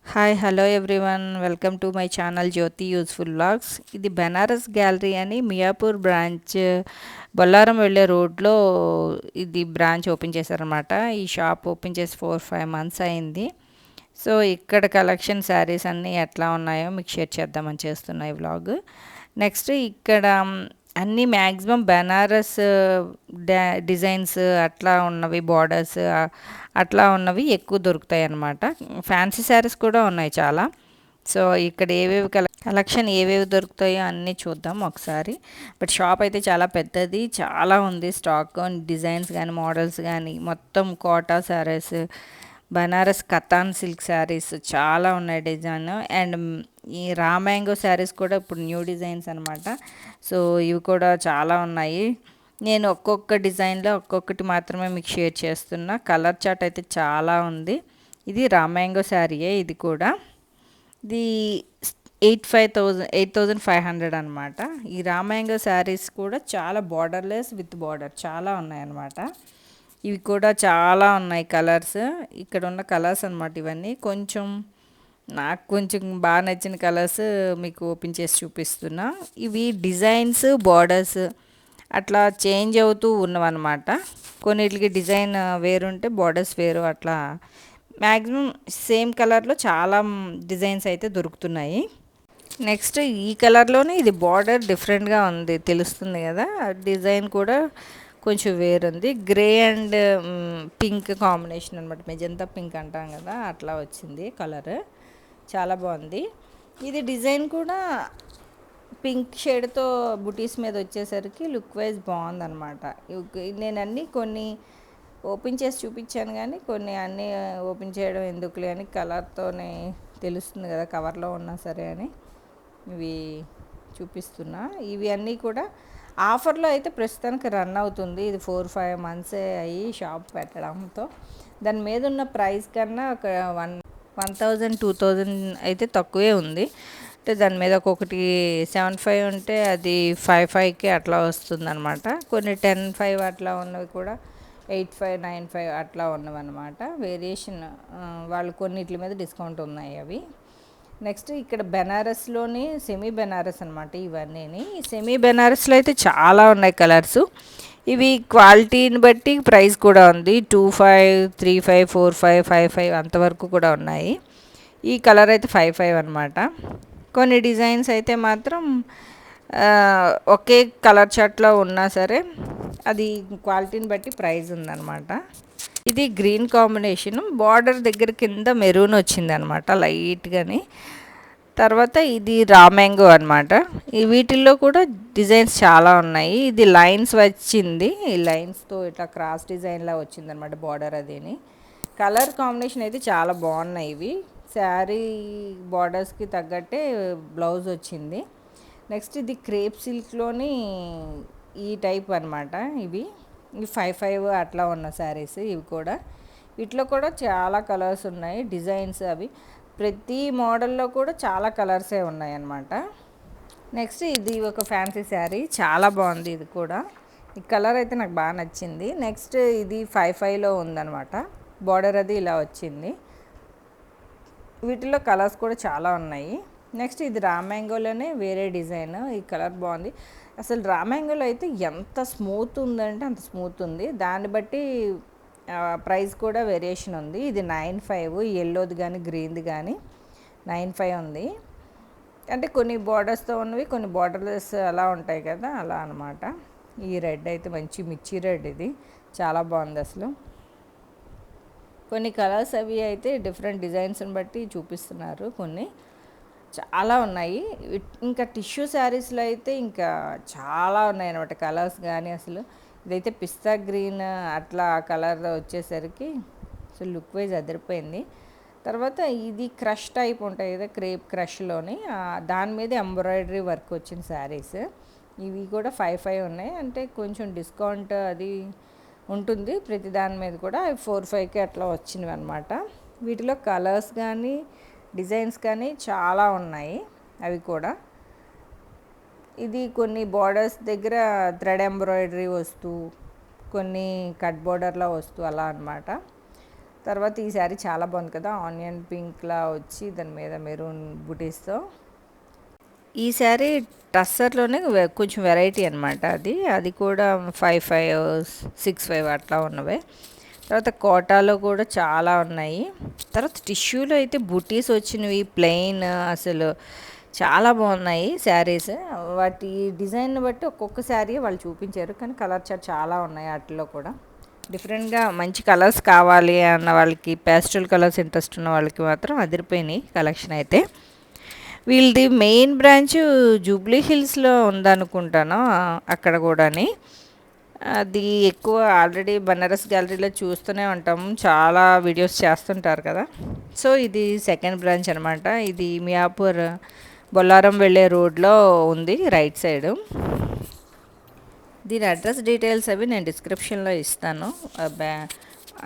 Hi hello everyone welcome to my channel Jyothi useful vlogs. ఇది Banaras gallery అని Miyapur branch Bollaram వెళ్ళే రోడ్లో ఇది బ్రాంచ్ ఓపెన్ చేశారనమాట. ఈ షాప్ ఓపెన్ చేసి 4-5 మంత్స్ అయింది. సో ఇక్కడ కలెక్షన్ శారీస్ అన్నీ ఎట్లా ఉన్నాయో మీకు షేర్ చేద్దామని చేస్తున్నా ఈ వ్లాగ్. నెక్స్ట్ ఇక్కడ అన్నీ మ్యాక్సిమం బెనారస్ డిజైన్స్ అట్లా ఉన్నవి, బార్డర్స్ అట్లా ఉన్నవి ఎక్కువ దొరుకుతాయి అన్నమాట. ఫ్యాన్సీ శారీస్ కూడా ఉన్నాయి చాలా. సో ఇక్కడ ఏవేవి కలెక్షన్ ఏవేవి దొరుకుతాయో అన్నీ చూద్దాం ఒకసారి. బట్ షాప్ అయితే చాలా పెద్దది, చాలా ఉంది స్టాక్. డిజైన్స్ కానీ మోడల్స్ కానీ మొత్తం కోటా శారీస్, బనారస్ కతాన్ సిల్క్ శారీస్ చాలా ఉన్నాయి డిజైన్. అండ్ ఈ రా మ్యాంగో శారీస్ కూడా ఇప్పుడు న్యూ డిజైన్స్ అనమాట. సో ఇవి కూడా చాలా ఉన్నాయి. నేను ఒక్కొక్క డిజైన్లో ఒక్కొక్కటి మాత్రమే మీకు షేర్ చేస్తున్నా. కలర్ చార్ట్ అయితే చాలా ఉంది. ఇది రా మ్యాంగో శారీయే ఇది కూడా. ఇది 8,500 అనమాట. ఈ రా మ్యాంగో శారీస్ కూడా చాలా బార్డర్లెస్ విత్ బార్డర్ చాలా ఉన్నాయన్నమాట. ఇవి కూడా చాలా ఉన్నాయి కలర్స్. ఇక్కడ ఉన్న కలర్స్ అనమాట ఇవన్నీ. నాకు కొంచెం బాగా నచ్చిన కలర్స్ మీకు ఓపెన్ చేసి చూపిస్తున్నా. ఇవి డిజైన్స్ బార్డర్స్ అట్లా చేంజ్ అవుతూ ఉన్నవన్నమాట. కొన్నిటికి డిజైన్ వేరుంటే బార్డర్స్ వేరు, అట్లా మ్యాక్సిమం సేమ్ కలర్లో చాలా డిజైన్స్ అయితే దొరుకుతున్నాయి. నెక్స్ట్ ఈ కలర్లోనే ఇది బార్డర్ డిఫరెంట్గా ఉంది, తెలుస్తుంది కదా. డిజైన్ కూడా కొంచెం వేరుంది. గ్రే అండ్ పింక్ కాంబినేషన్ అనమాట. మెజంతా పింక్ అంటాం కదా, అట్లా వచ్చింది కలర్. చాలా బాగుంది. ఇది డిజైన్ కూడా పింక్ షేడ్తో బుటీస్ మీద వచ్చేసరికి లుక్ వైజ్ బాగుందన్నమాట. నేను కొన్ని ఓపెన్ చేసి చూపించాను, కానీ కొన్ని అన్నీ ఓపెన్ చేయడం ఎందుకులే అని, కలర్తోనే తెలుస్తుంది కదా కవర్లో ఉన్నా సరే అని ఇవి చూపిస్తున్నా. ఇవి అన్నీ కూడా ఆఫర్లో అయితే ప్రస్తుతానికి రన్ అవుతుంది. ఇది 4-5 మంత్సే అయ్యి షాప్ పెట్టడంతో దాని మీద ఉన్న ప్రైస్ కన్నా ఒక 1,000-2,000 అయితే తక్కువే ఉంది. అంటే దాని మీద ఒక్కొక్కటి 7,500 ఉంటే అది 5,500కి అట్లా వస్తుందన్నమాట. కొన్ని 10,500 అట్లా ఉన్నవి కూడా 8,500-9,500 అట్లా ఉన్నవన్నమాట. వేరియేషన్ వాళ్ళు కొన్నిటి మీద డిస్కౌంట్ ఉన్నాయి అవి. నెక్స్ట్ ఇక్కడ బెనారస్లోని సెమీ బెనారస్ అనమాట ఇవన్నీ. ఈ సెమీ బెనారస్లో అయితే చాలా ఉన్నాయి కలర్స్. ఇవి క్వాలిటీని బట్టి ప్రైస్ కూడా ఉంది. 2,500, 3,500, 4,500, 5,500 అంతవరకు కూడా ఉన్నాయి. ఈ కలర్ అయితే 5,500 అనమాట. కొన్ని డిజైన్స్ అయితే మాత్రం ఒకే కలర్ చార్ట్లో ఉన్నా సరే అది క్వాలిటీని బట్టి ప్రైస్ ఉందన్నమాట. ఇది గ్రీన్ కాంబినేషన్, బార్డర్ దగ్గర కింద మెరూన్ వచ్చిందనమాట లైట్గాని. తర్వాత ఇది రా మ్యాంగో అనమాట. ఈ వీటిల్లో కూడా డిజైన్స్ చాలా ఉన్నాయి. ఇది లైన్స్ వచ్చింది, ఈ లైన్స్తో ఇట్లా క్రాస్ డిజైన్లా వచ్చిందనమాట బార్డర్ అదిని. కలర్ కాంబినేషన్ అయితే చాలా బాగున్నాయి ఇవి. శారీ బార్డర్స్కి తగ్గట్టే బ్లౌజ్ వచ్చింది. నెక్స్ట్ ఇది క్రేప్ సిల్క్లోని ఈ టైప్ అనమాట. ఇవి 5,500 అట్లా ఉన్న శారీస్ ఇవి కూడా. వీటిలో కూడా చాలా కలర్స్ ఉన్నాయి, డిజైన్స్ అవి. ప్రతి మోడల్లో కూడా చాలా కలర్సే ఉన్నాయి అన్నమాట. నెక్స్ట్ ఇది ఒక ఫ్యాన్సీ శారీ, చాలా బాగుంది ఇది కూడా. ఈ కలర్ అయితే నాకు బాగా నచ్చింది. నెక్స్ట్ ఇది 5,500లో ఉందన్నమాట. బార్డర్ అది ఇలా వచ్చింది. వీటిలో కలర్స్ కూడా చాలా ఉన్నాయి. నెక్స్ట్ ఇది రా మ్యాంగోలోనే వేరే డిజైన్. ఈ కలర్ బాగుంది. అసలు రా మ్యాంగోలో అయితే ఎంత స్మూత్ ఉందంటే అంత స్మూత్ ఉంది. దాన్ని బట్టి ప్రైస్ కూడా వేరియేషన్ ఉంది. ఇది 9,500, ఎల్లోది కానీ గ్రీన్ది కానీ 9,500 ఉంది. అంటే కొన్ని బార్డర్స్తో ఉన్నవి, కొన్ని బార్డర్లెస్ అలా ఉంటాయి కదా, అలా అనమాట. ఈ రెడ్ అయితే మంచి మిర్చి రెడ్, ఇది చాలా బాగుంది అసలు. కొన్ని కలర్స్ అవి అయితే డిఫరెంట్ డిజైన్స్ని బట్టి చూపిస్తున్నారు. కొన్ని చాలా ఉన్నాయి. ఇంకా టిష్యూ శారీస్లో అయితే ఇంకా చాలా ఉన్నాయి అన్నమాట కలర్స్ కానీ. అసలు ఇదైతే పిస్తా గ్రీన్ అట్లా కలర్ వచ్చేసరికి అసలు లుక్ వైజ్ అదిరిపోయింది. తర్వాత ఇది క్రష్ టైప్ ఉంటాయి కదా, క్రేప్ క్రష్లోని దాని మీద ఎంబ్రాయిడరీ వర్క్ వచ్చిన శారీస్. ఇవి కూడా 5,500 ఉన్నాయి. అంటే కొంచెం డిస్కౌంట్ అది ఉంటుంది ప్రతి దాని మీద కూడా. 4,500కి అట్లా వచ్చినవి అనమాట. వీటిలో కలర్స్ కానీ డిజైన్స్ కానీ చాలా ఉన్నాయి అవి కూడా. ఇది కొన్ని బార్డర్స్ దగ్గర థ్రెడ్ ఎంబ్రాయిడరీ వస్తూ, కొన్ని కట్ బార్డర్లో వస్తూ అలా అనమాట. తర్వాత ఈ శారీ చాలా బాగుంది కదా, ఆనియన్ పింక్లా వచ్చి దాని మీద మెరూన్ బుటీస్తో. ఈ శారీ టస్సర్లోనే కొంచెం వెరైటీ అనమాట, అది కూడా 5,500 6,500 అట్లా ఉన్నవే. తర్వాత కోటాలో కూడా చాలా ఉన్నాయి. తర్వాత టిష్యూలో అయితే బుటీస్ వచ్చినవి ప్లెయిన్, అసలు చాలా బాగున్నాయి శారీస్. వాటి డిజైన్ బట్టి ఒక్కొక్క శారీ వాళ్ళు చూపించారు, కానీ కలర్ చార్ట్ చాలా ఉన్నాయి వాటిలో కూడా. డిఫరెంట్గా మంచి కలర్స్ కావాలి అన్న వాళ్ళకి, పేస్టల్ కలర్స్ ఇంట్రెస్ట్ ఉన్న వాళ్ళకి మాత్రం అదిరిపోయినాయి కలెక్షన్ అయితే. వీళ్ళది మెయిన్ బ్రాంచ్ జూబ్లీ హిల్స్లో ఉందనుకుంటాను, అక్కడ కూడాని. అది ఎక్కువ ఆల్రెడీ బనారస్ గ్యాలరీలో చూస్తూనే ఉంటాము, చాలా వీడియోస్ చేస్తుంటారు కదా. సో ఇది సెకండ్ బ్రాంచ్ అనమాట. ఇది మియాపూర్ బొల్లారం వెళ్ళే రోడ్లో ఉంది, రైట్ సైడ్. దీని అడ్రస్ డీటెయిల్స్ అవి నేను డిస్క్రిప్షన్లో ఇస్తాను,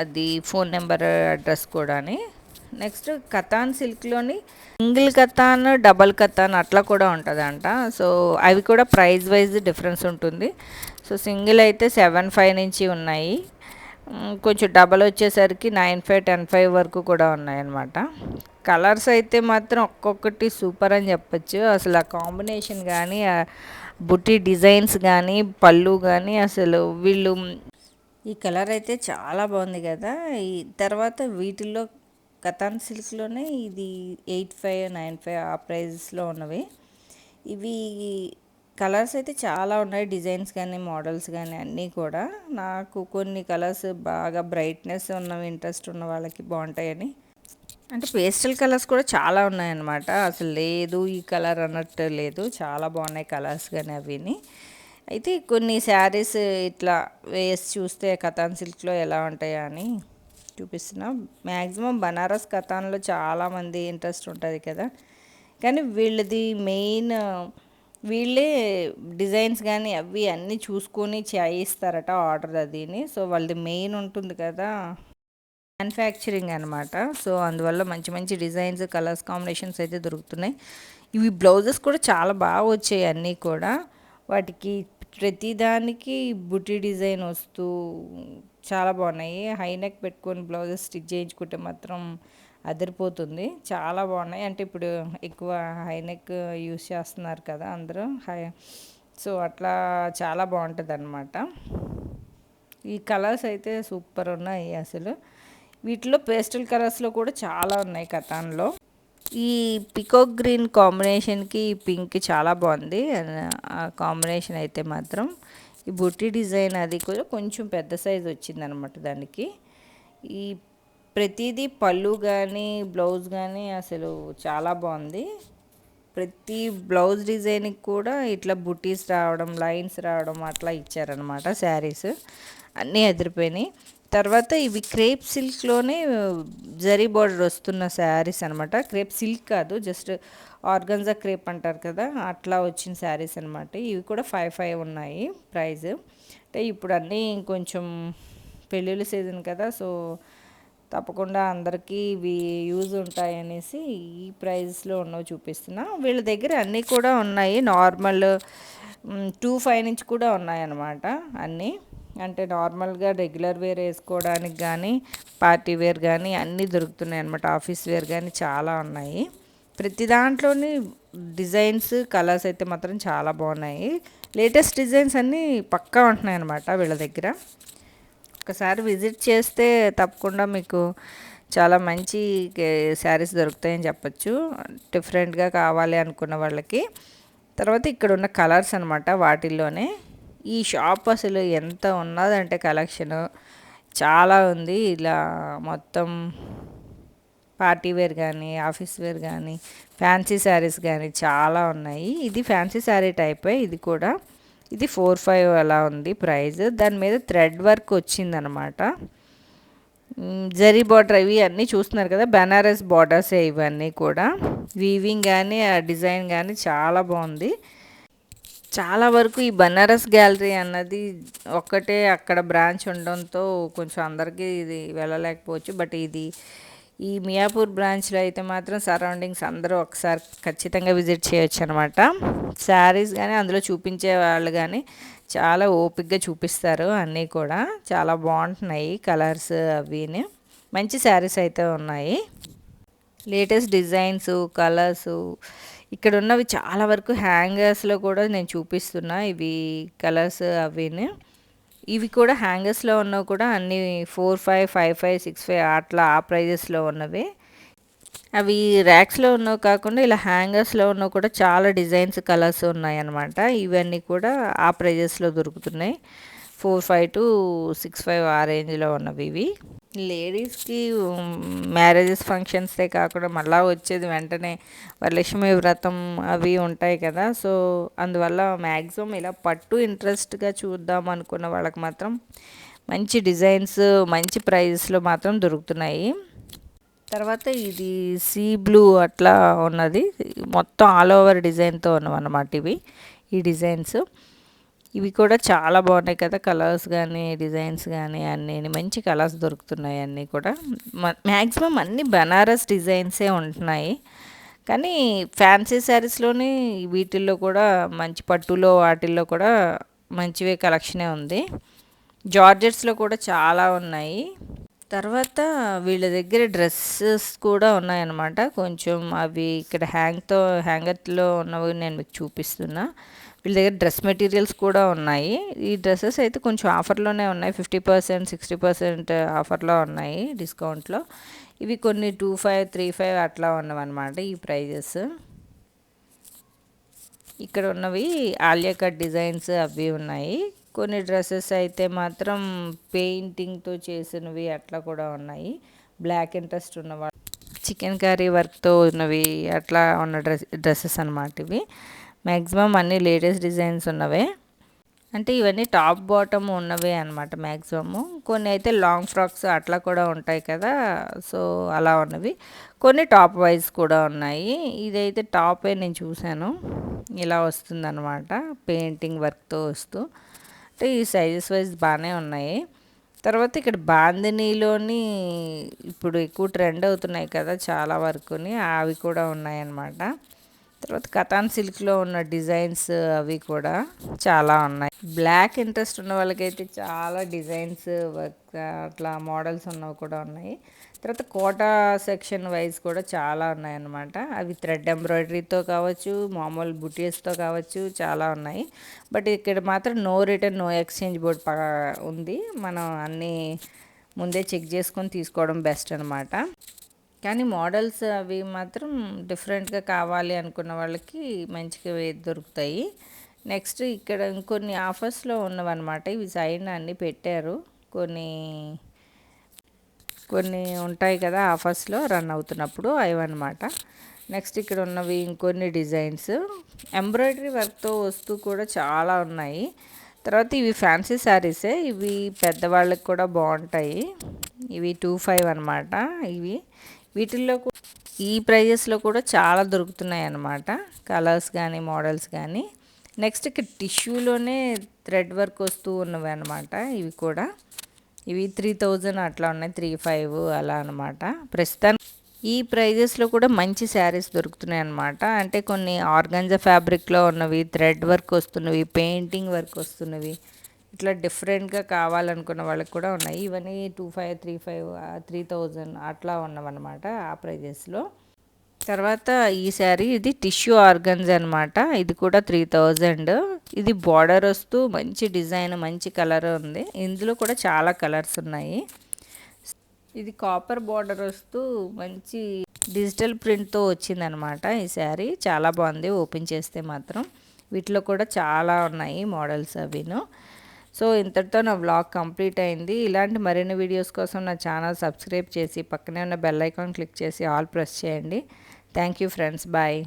అది ఫోన్ నెంబర్ అడ్రస్ కూడాని. నెక్స్ట్ కతాన్ సిల్క్లోని సింగిల్ కతాన్, డబల్ కతాన్ అట్లా కూడా ఉంటుందంట. సో అవి కూడా ప్రైస్ వైజ్ డిఫరెన్స్ ఉంటుంది. సో సింగిల్ అయితే 7,500 నుంచి ఉన్నాయి, కొంచెం డబల్ వచ్చేసరికి 9,500 10,500 వరకు కూడా ఉన్నాయన్నమాట. కలర్స్ అయితే మాత్రం ఒక్కొక్కటి సూపర్ అని చెప్పచ్చు. అసలు ఆ కాంబినేషన్ కానీ, ఆ బుట్టి డిజైన్స్ కానీ, పళ్ళు కానీ, అసలు వీళ్ళు ఈ కలర్ అయితే చాలా బాగుంది కదా. ఈ తర్వాత వీటిల్లో కతాన్ సిల్క్లోనే ఇది 8,500 9,500 ఆ ప్రైజెస్లో ఉన్నవి. ఇవి కలర్స్ అయితే చాలా ఉన్నాయి, డిజైన్స్ కానీ మోడల్స్ కానీ అన్నీ కూడా. నాకు కొన్ని కలర్స్ బాగా బ్రైట్నెస్ ఉన్నవి ఇంట్రెస్ట్ ఉన్న వాళ్ళకి బాగుంటాయని, అంటే పేస్టల్ కలర్స్ కూడా చాలా ఉన్నాయన్నమాట. అసలు లేదు ఈ కలర్ అన్నట్టు లేదు, చాలా బాగున్నాయి కలర్స్ కానీ అవిని. అయితే కొన్ని శారీస్ ఇట్లా వేసి చూస్తే కతాన్ సిల్క్లో ఎలా ఉంటాయా అని చూపిస్తున్నా. మ్యాక్సిమం బనారస్ కతాన్లో చాలామంది ఇంట్రెస్ట్ ఉంటుంది కదా, కానీ వీళ్ళది మెయిన్, వీళ్ళే డిజైన్స్ కానీ అవి అన్నీ చూసుకొని చేయిస్తారట ఆర్డర్ అదిని. సో వాళ్ళది మెయిన్ ఉంటుంది కదా మ్యానుఫ్యాక్చరింగ్ అనమాట. సో అందువల్ల మంచి మంచి డిజైన్స్, కలర్స్ కాంబినేషన్స్ అయితే దొరుకుతున్నాయి. ఇవి బ్లౌజెస్ కూడా చాలా బాగా వచ్చాయి అన్నీ కూడా. వాటికి ప్రతిదానికి బుట్టి డిజైన్ వస్తూ చాలా బాగున్నాయి. హై నెక్ పెట్టుకొని బ్లౌజెస్ స్టిచ్ చేయించుకుంటే మాత్రం అదిరిపోతుంది, చాలా బాగున్నాయి. అంటే ఇప్పుడు ఎక్కువ హై నెక్ యూస్ చేస్తున్నారు కదా అందరూ, సో అట్లా చాలా బాగుంటుంది అనమాట. ఈ కలర్స్ అయితే సూపర్ ఉన్నాయి అసలు. వీటిలో పేస్టల్ కలర్స్లో కూడా చాలా ఉన్నాయి కతాన్లో. ఈ పికాక్ గ్రీన్ కాంబినేషన్కి పింక్ చాలా బాగుంది ఆ కాంబినేషన్ అయితే మాత్రం. ఈ బుట్టి డిజైన్ అది కూడా కొంచెం పెద్ద సైజ్ వచ్చిందనమాట దానికి. ఈ ప్రతిదీ పళ్ళు కానీ బ్లౌజ్ కానీ అసలు చాలా బాగుంది. ప్రతి బ్లౌజ్ డిజైన్కి కూడా ఇట్లా బుటీస్ రావడం, లైన్స్ రావడం అట్లా ఇచ్చారనమాట. శారీస్ అన్నీ అదిరిపోయినాయి. తర్వాత ఇవి క్రేప్ సిల్క్లోనే జరీ బార్డర్ వస్తున్న శారీస్ అనమాట. క్రేప్ సిల్క్ కాదు, జస్ట్ ఆర్గన్జా క్రేప్ అంటారు కదా, అట్లా వచ్చిన శారీస్ అనమాట. ఇవి కూడా 5,500 ఉన్నాయి ప్రైస్. అంటే ఇప్పుడు అన్నీ కొంచెం పెళ్ళిళ్ళ సీజన్ కదా, సో తప్పకుండా అందరికీ ఇవి యూజ్ ఉంటాయనేసి ఈ ప్రైస్లో ఉన్నవి చూపిస్తున్నా. వీళ్ళ దగ్గర అన్నీ కూడా ఉన్నాయి, నార్మల్ 2,500 నుంచి కూడా ఉన్నాయన్నమాట అన్నీ. అంటే నార్మల్గా రెగ్యులర్ వేర్ వేసుకోవడానికి కానీ, పార్టీ వేర్ కానీ అన్నీ దొరుకుతున్నాయి అన్నమాట. ఆఫీస్ వేర్ కానీ చాలా ఉన్నాయి. ప్రతి దాంట్లోని డిజైన్స్, కలర్స్ అయితే మాత్రం చాలా బాగున్నాయి. లేటెస్ట్ డిజైన్స్ అన్నీ పక్కా ఉంటున్నాయి అన్నమాట వీళ్ళ దగ్గర. ఒకసారి విజిట్ చేస్తే తప్పకుండా మీకు చాలా మంచి శారీస్ దొరుకుతాయని చెప్పచ్చు, డిఫరెంట్గా కావాలి అనుకున్న వాళ్ళకి. తర్వాత ఇక్కడ ఉన్న కలర్స్ అనమాట, వాటిల్లోనే ఈ షాప్ అసలు ఎంత ఉన్నదంటే కలెక్షన్ చాలా ఉంది. ఇలా మొత్తం పార్టీ వేర్ కానీ, ఆఫీస్ వేర్ కానీ, ఫ్యాన్సీ శారీస్ కానీ చాలా ఉన్నాయి. ఇది ఫ్యాన్సీ శారీ టైపే ఇది కూడా. ఇది 4,500 అలా ఉంది ప్రైస్. దాని మీద థ్రెడ్ వర్క్ వచ్చిందనమాట. జరీ బార్డర్ ఇవి అన్నీ చూస్తున్నారు కదా, బెనారస్ బార్డర్సే ఇవన్నీ కూడా. వీవింగ్ కానీ ఆ డిజైన్ కానీ చాలా బాగుంది. చాలా వరకు ఈ బనారస్ గ్యాలరీ అన్నది ఒక్కటే అక్కడ బ్రాంచ్ ఉండడంతో కొంచెం అందరికీ ఇది వెళ్ళలేకపోవచ్చు. బట్ ఇది ఈ మియాపూర్ బ్రాంచ్లో అయితే మాత్రం సరౌండింగ్స్ అందరూ ఒకసారి ఖచ్చితంగా విజిట్ చేయొచ్చు అనమాట. శారీస్ కానీ అందులో చూపించే వాళ్ళు కానీ చాలా ఓపిక్గా చూపిస్తారు, అన్నీ కూడా చాలా బాగుంటున్నాయి కలర్స్ అవిని. మంచి శారీస్ అయితే ఉన్నాయి. లేటెస్ట్ డిజైన్స్, కలర్స్ ఇక్కడ ఉన్నవి చాలా వరకు హ్యాంగర్స్లో కూడా నేను చూపిస్తున్నా. ఇవి కలర్స్ అవిని ఇవి కూడా హ్యాంగర్స్లో ఉన్నవి కూడా అన్నీ 45, 55, 65 అట్లా ఆ ప్రైజెస్లో ఉన్నవి. అవి ర్యాక్స్లో ఉన్నవి కాకుండా ఇలా హ్యాంగర్స్లో ఉన్నవి కూడా చాలా డిజైన్స్ కలర్స్ ఉన్నాయన్నమాట. ఇవన్నీ కూడా ఆ ప్రైజెస్లో దొరుకుతున్నాయి. 45 to 65 ఆ రేంజ్లో ఉన్నవి ఇవి. లేడీస్కి మ్యారేజెస్ ఫంక్షన్సే కాకుండా మళ్ళీ వచ్చేది వెంటనే వరలక్ష్మి వ్రతం అవి ఉంటాయి కదా. సో అందువల్ల మ్యాక్సిమం ఇలా పట్టు ఇంట్రెస్ట్గా చూద్దాం అనుకున్న వాళ్ళకి మాత్రం మంచి డిజైన్స్ మంచి ప్రైజెస్లో మాత్రం దొరుకుతున్నాయి. తర్వాత ఇది సీ బ్లూ అట్లా ఉన్నది, మొత్తం ఆల్ ఓవర్ డిజైన్తో ఉన్నవన్నమాట ఇవి. ఈ డిజైన్స్ ఇవి కూడా చాలా బాగున్నాయి కదా, కలర్స్ కానీ డిజైన్స్ కానీ అన్నీ మంచి కలర్స్ దొరుకుతున్నాయి. అన్నీ కూడా మ్యాక్సిమం అన్నీ బనారస్ డిజైన్సే ఉంటున్నాయి. కానీ ఫ్యాన్సీ శారీస్లోని వీటిల్లో కూడా మంచి పట్టులో వాటిల్లో కూడా మంచివే కలెక్షనే ఉంది. జార్జెట్స్లో కూడా చాలా ఉన్నాయి. తర్వాత వీళ్ళ దగ్గర డ్రెస్సెస్ కూడా ఉన్నాయన్నమాట. కొంచెం అవి ఇక్కడ హ్యాంగర్లో ఉన్నవి నేను మీకు చూపిస్తున్నా. వీళ్ళ దగ్గర డ్రెస్ మెటీరియల్స్ కూడా ఉన్నాయి. ఈ డ్రెస్సెస్ అయితే కొంచెం ఆఫర్లోనే ఉన్నాయి. 50%, 60% ఆఫర్లో ఉన్నాయి డిస్కౌంట్లో. ఇవి కొన్ని 25, 35 అట్లా ఉన్నవన్నమాట ఈ ప్రైజెస్. ఇక్కడ ఉన్నవి ఆలియా కట్ డిజైన్స్ అవి ఉన్నాయి. కొన్ని డ్రెస్సెస్ అయితే మాత్రం పెయింటింగ్తో చేసినవి అట్లా కూడా ఉన్నాయి. బ్లాక్ ఇంట్రెస్ట్ ఉన్నవాళ్ళు చికెన్ కర్రీ వర్క్తో ఉన్నవి అట్లా ఉన్న డ్రెస్సెస్ అన్నమాట ఇవి. మ్యాక్సిమం అన్నీ లేటెస్ట్ డిజైన్స్ ఉన్నవే, అంటే ఇవన్నీ టాప్ బాటమ్ ఉన్నవే అనమాట మ్యాక్సిమము. కొన్ని అయితే లాంగ్ ఫ్రాక్స్ అట్లా కూడా ఉంటాయి కదా, సో అలా ఉన్నవి. కొన్ని టాప్ వైజ్ కూడా ఉన్నాయి. ఇదైతే టాపే నేను చూశాను, ఇలా వస్తుందన్నమాట పెయింటింగ్ వర్క్తో వస్తూ. అంటే ఈ సైజెస్ వైజ్ బాగానే ఉన్నాయి. తర్వాత ఇక్కడ బాందినీలోని ఇప్పుడు ఎక్కువ ట్రెండ్ అవుతున్నాయి కదా చాలా వరకుని, అవి కూడా ఉన్నాయన్నమాట. తర్వాత కతాన్ సిల్క్లో ఉన్న డిజైన్స్ అవి కూడా చాలా ఉన్నాయి. బ్లాక్ ఇంట్రెస్ట్ ఉన్న వాళ్ళకైతే చాలా డిజైన్స్ అట్లా మోడల్స్ ఉన్నవి కూడా ఉన్నాయి. తర్వాత కోటా సెక్షన్ వైజ్ కూడా చాలా ఉన్నాయన్నమాట. అవి థ్రెడ్ ఎంబ్రాయిడరీతో కావచ్చు, మామూలు బుటీస్తో కావచ్చు, చాలా ఉన్నాయి. బట్ ఇక్కడ మాత్రం no return no exchange board ఉంది. మనం అన్నీ ముందే చెక్ చేసుకొని తీసుకోవడం బెస్ట్ అనమాట. కానీ మోడల్స్ అవి మాత్రం డిఫరెంట్గా కావాలి అనుకున్న వాళ్ళకి మంచిగా దొరుకుతాయి. నెక్స్ట్ ఇక్కడ ఇంకొన్ని ఆఫర్స్లో ఉన్నవన్నమాట. ఇవి సైడ్ అన్నీ పెట్టారు, కొన్ని ఉంటాయి కదా ఆఫర్స్లో రన్ అవుతున్నప్పుడు అవన్నమాట. నెక్స్ట్ ఇక్కడ ఉన్నవి ఇంకొన్ని డిజైన్స్ ఎంబ్రాయిడరీ వర్క్తో వస్తూ కూడా చాలా ఉన్నాయి. తర్వాత ఇవి ఫ్యాన్సీ శారీసే, ఇవి పెద్దవాళ్ళకి కూడా బాగుంటాయి. ఇవి 25 అనమాట. వీటిల్లో ఈ ప్రైజెస్లో కూడా చాలా దొరుకుతున్నాయి అన్నమాట, కలర్స్ కానీ మోడల్స్ కానీ. నెక్స్ట్ ఇక్కడ టిష్యూలోనే థ్రెడ్ వర్క్ వస్తూ ఉన్నవి అనమాట. ఇవి 3000 అట్లా ఉన్నాయి, 35 అలా అనమాట. ప్రస్తుతానికి ఈ ప్రైజెస్లో కూడా మంచి శారీస్ దొరుకుతున్నాయి అన్నమాట. అంటే కొన్ని ఆర్గాంజా ఫ్యాబ్రిక్లో ఉన్నవి, థ్రెడ్ వర్క్ వస్తున్నవి, పెయింటింగ్ వర్క్ వస్తున్నవి, ఇట్లా డిఫరెంట్గా కావాలనుకున్న వాళ్ళకి కూడా ఉన్నాయి. ఇవన్నీ 25, 35, 3000 అట్లా ఉన్నవన్నమాట ఆ ప్రైజెస్లో. తర్వాత ఈ శారీ ఇది టిష్యూ ఆర్గన్స్ అనమాట. ఇది కూడా 3000. ఇది బార్డర్ వస్తూ మంచి డిజైన్ మంచి కలర్ ఉంది. ఇందులో కూడా చాలా కలర్స్ ఉన్నాయి. ఇది కాపర్ బార్డర్ వస్తూ మంచి డిజిటల్ ప్రింట్తో వచ్చిందనమాట ఈ శారీ. చాలా బాగుంది ఓపెన్ చేస్తే మాత్రం. వీటిలో కూడా చాలా ఉన్నాయి మోడల్స్ అవిను. సో ఇంతటితో నా వ్లాగ్ కంప్లీట్ అయింది. ఇలాంటి మరిన్ని వీడియోస్ కోసం నా ఛానల్ సబ్స్క్రైబ్ చేసి పక్కనే ఉన్న బెల్ ఐకాన్ క్లిక్ చేసి ఆల్ ప్రెస్ చేయండి. Thank you friends, bye.